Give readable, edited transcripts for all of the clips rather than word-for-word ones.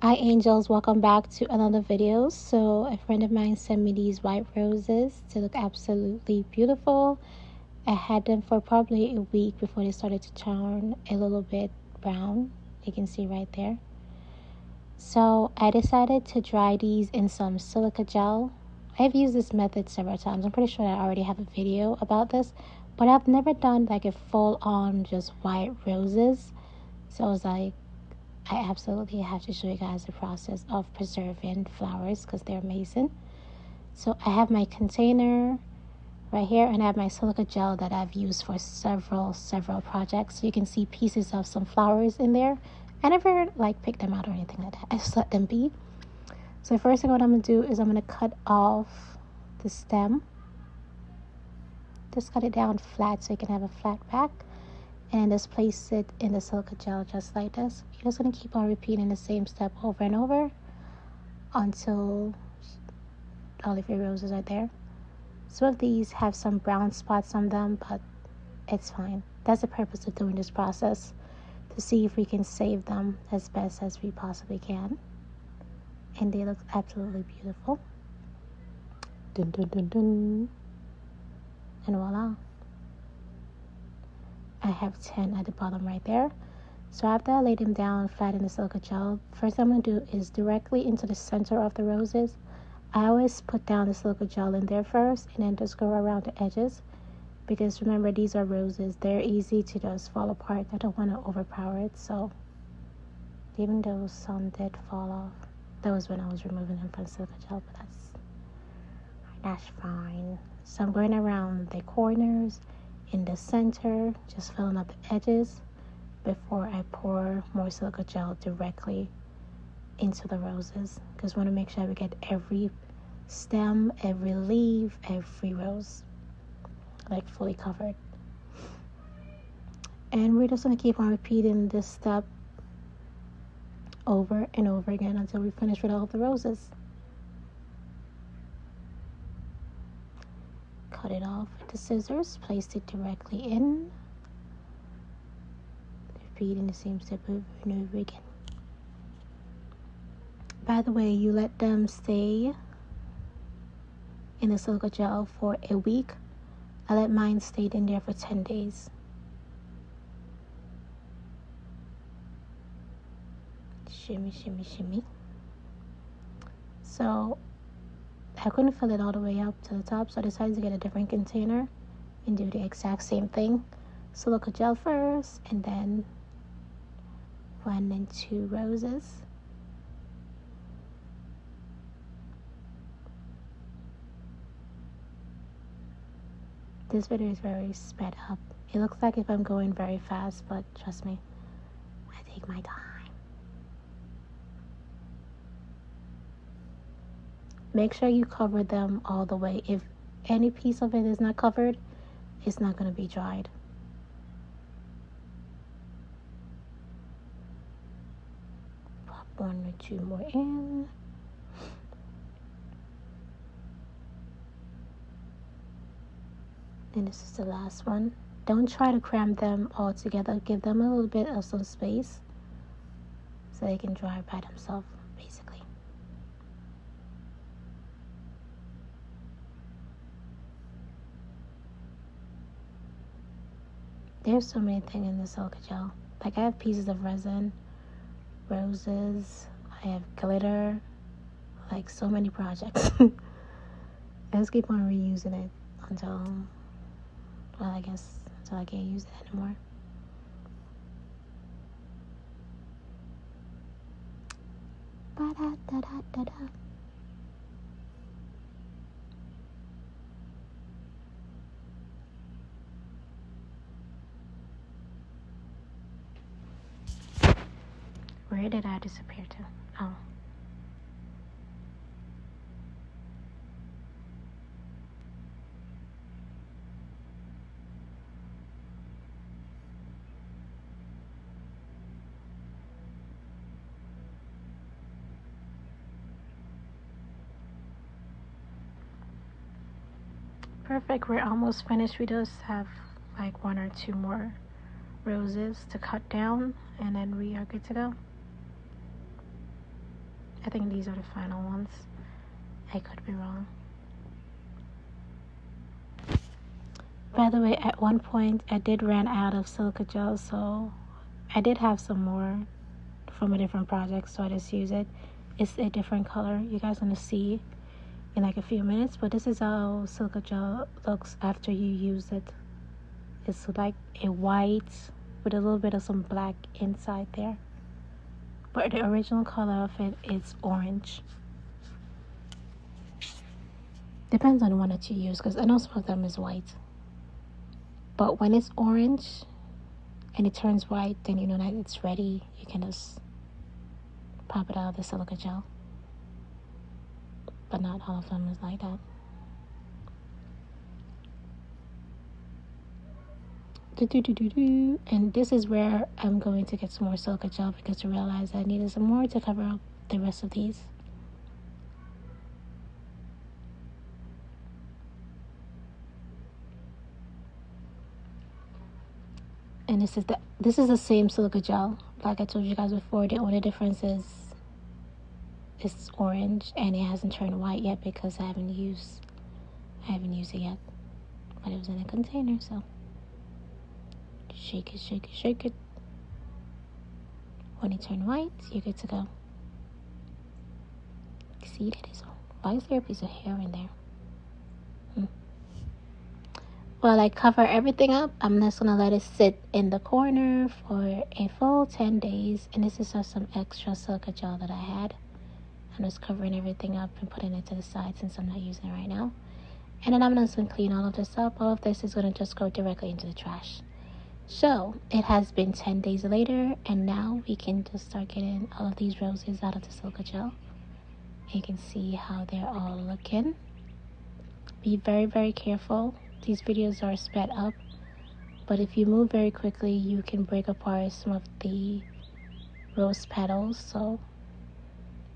Hi angels, welcome back to another video. So a friend of mine sent me these white roses to look absolutely beautiful. I had them for probably a week before they started to turn a little bit brown. You can see right there. So I decided to dry these in some silica gel. I've used this method several times. I'm pretty sure I already have a video about this, but I've never done like a full-on just white roses. So I was like, I absolutely have to show you guys the process of preserving flowers because they're amazing. So I have my container right here, and I have my silica gel that I've used for several projects. So you can see pieces of some flowers in there. I never like pick them out or anything like that. I just let them be. So the first thing what I'm gonna do is I'm gonna cut off the stem. Just cut it down flat so you can have a flat back. And just place it in the silica gel just like this. You're just going to keep on repeating the same step over and over until all of your roses are there. Some of these have some brown spots on them, but it's fine. That's the purpose of doing this process, to see if we can save them as best as we possibly can. And they look absolutely beautiful. Dun, dun, dun, dun. And voila. I have 10 at the bottom right there. So after I lay them down flat in the silica gel, first I'm going to do is directly into the center of the roses. I always put down the silica gel in there first and then just go around the edges, because remember, these are roses. They're easy to just fall apart. I don't want to overpower it. So even though some did fall off, that was when I was removing them from the silica gel, but that's fine. So I'm going around the corners, in the center, just filling up the edges before I pour more silica gel directly into the roses, because we want to make sure we get every stem, every leaf, every rose like fully covered. And we're just going to keep on repeating this step over and over again until we finish with all of the roses. Cut it off with the scissors, place it directly in, repeating the same step over and over again. By the way, you let them stay in the silica gel for a week. I let mine stay in there for 10 days. Shimmy, shimmy, shimmy. So I couldn't fill it all the way up to the top, so I decided to get a different container and do the exact same thing. Silica gel first, and then 1 and 2 roses. This video is very sped up. It looks like if I'm going very fast, but trust me, I take my time. Make sure you cover them all the way. If any piece of it is not covered, it's not going to be dried. Pop 1 or 2 more in. And this is the last one. Don't try to cram them all together. Give them a little bit of some space so they can dry by themselves, basically. There's so many things in the silica gel. Like I have pieces of resin, roses, I have glitter, like so many projects. I just keep on reusing it until, well, I guess until I can't use it anymore. Ba-da-da-da-da-da. Where did I disappear to? Oh. Perfect. We're almost finished. We just have like 1 or 2 more roses to cut down, and then we are good to go. I think these are the final ones. I could be wrong. By the way, at one point I did run out of silica gel, so I did have some more from a different project, so I just use it. It's a different color. You guys are gonna see in like a few minutes, but this is how silica gel looks after you use it. It's like a white with a little bit of some black inside there, but the original color of it is orange. Depends on the one that you use, because I know some of them is white, but when it's orange and it turns white, then you know that it's ready. You can just pop it out of the silica gel, but not all of them is like that. And this is where I'm going to get some more silica gel, because I realized I needed some more to cover up the rest of these. And this is the same silica gel. Like I told you guys before, the only difference is it's orange and it hasn't turned white yet because I haven't used it yet. But it was in a container, so shake it, shake it, shake it. When it turns white, you're good to go. See that is why is there a piece of hair in there? While I cover everything up, I'm just gonna let it sit in the corner for a full 10 days. And this is just some extra silica gel that I had. I'm just covering everything up and putting it to the side since I'm not using it right now. And then I'm just gonna clean all of this up. All of this is gonna just go directly into the trash. So it has been 10 days later, and now we can just start getting all of these roses out of the silica gel. You can see how they're all looking. Be very, very careful. These videos are sped up, but if you move very quickly, you can break apart some of the rose petals, so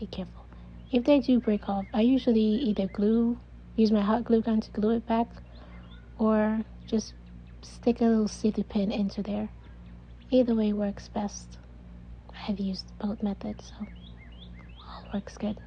be careful. If they do break off, I usually either use my hot glue gun to glue it back, or just stick a little safety pin into there. Either way works best. I've used both methods, so all works good.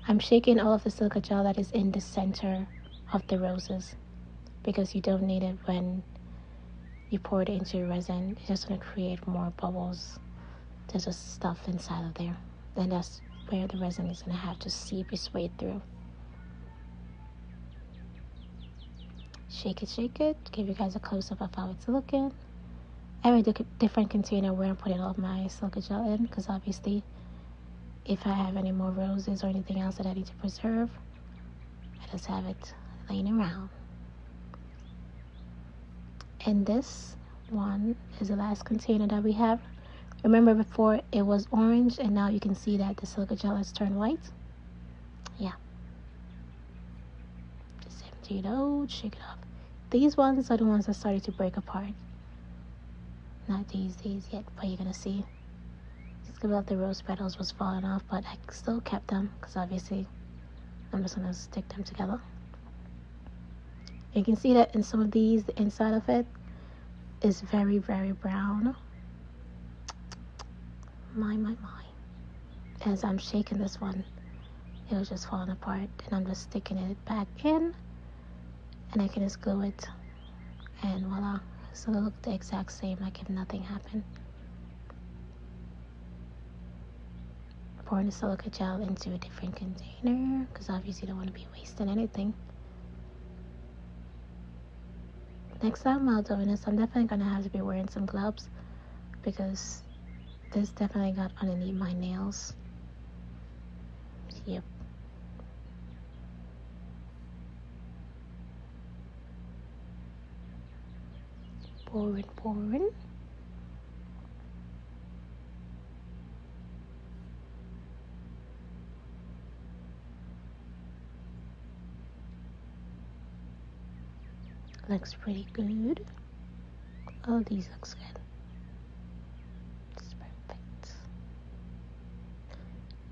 I'm shaking all of the silica gel that is in the center of the roses, because you don't need it when you pour it into your resin. It's just going to create more bubbles. There's just stuff inside of there, and that's where the resin is going to have to seep its way through. Shake it, give you guys a close-up of how it's looking. I have a different container where I'm putting all of my silica gel in, because obviously if I have any more roses or anything else that I need to preserve, I just have it laying around. And this one is the last container that we have. Remember before it was orange, and now you can see that the silica gel has turned white. Yeah. Just empty it out, shake it up. These ones are the ones that started to break apart. Not these yet, but you're gonna see. Just about the rose petals was falling off, but I still kept them because obviously I'm just gonna stick them together. You can see that in some of these, the inside of it is very, very brown. My. As I'm shaking this one, it was just falling apart, and I'm just sticking it back in, and I can just glue it, and voila. So it'll look the exact same, like if nothing happened. Pouring the silica gel into a different container, because obviously you don't want to be wasting anything. Next time while doing this, I'm definitely going to have to be wearing some gloves, because this definitely got underneath my nails. Yep. Pouring. Looks pretty good. Oh, these looks good. It's perfect.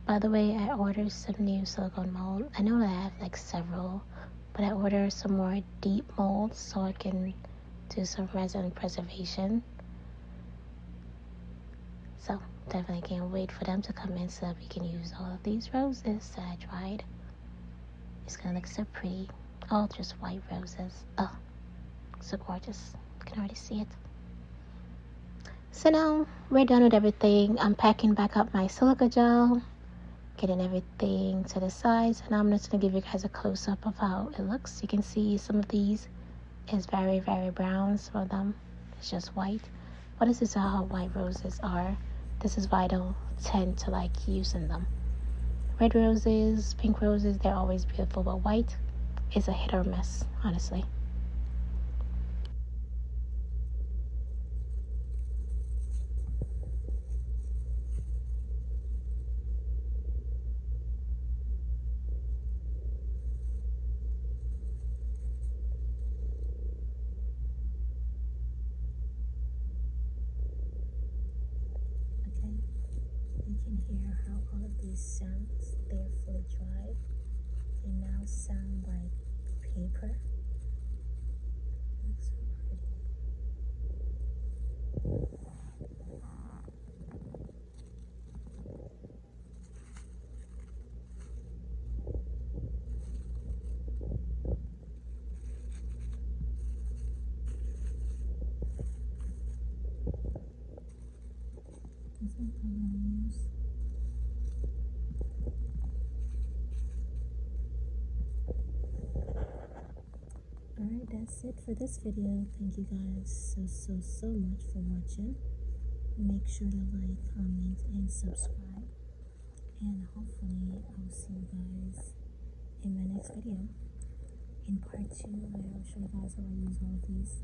By the way, I ordered some new silicone mold. I know that I have like several, but I ordered some more deep molds so I can do some resin preservation. So Definitely can't wait for them to come in so that we can use all of these roses that I tried. It's gonna look so pretty. All just white roses. Oh, so gorgeous. You can already see it. So now we're done with everything. I'm packing back up my silica gel, getting everything to the sides, and I'm just gonna give you guys a close-up of how it looks. You can see some of these is very, very brown. Some of them is just white. But this is how white roses are. This is why I don't tend to like using them. Red roses, pink roses, they're always beautiful, but white is a hit or miss, honestly. Okay, you can hear how all of these sounds, they're fully dry. They now sound like paper. Looks so pretty. That's what I'm gonna use. Alright, that's it for this video. Thank you guys so much for watching. Make sure to like, comment, and subscribe. And hopefully I'll see you guys in my next video. In part 2, where I'll show you guys how I use all of these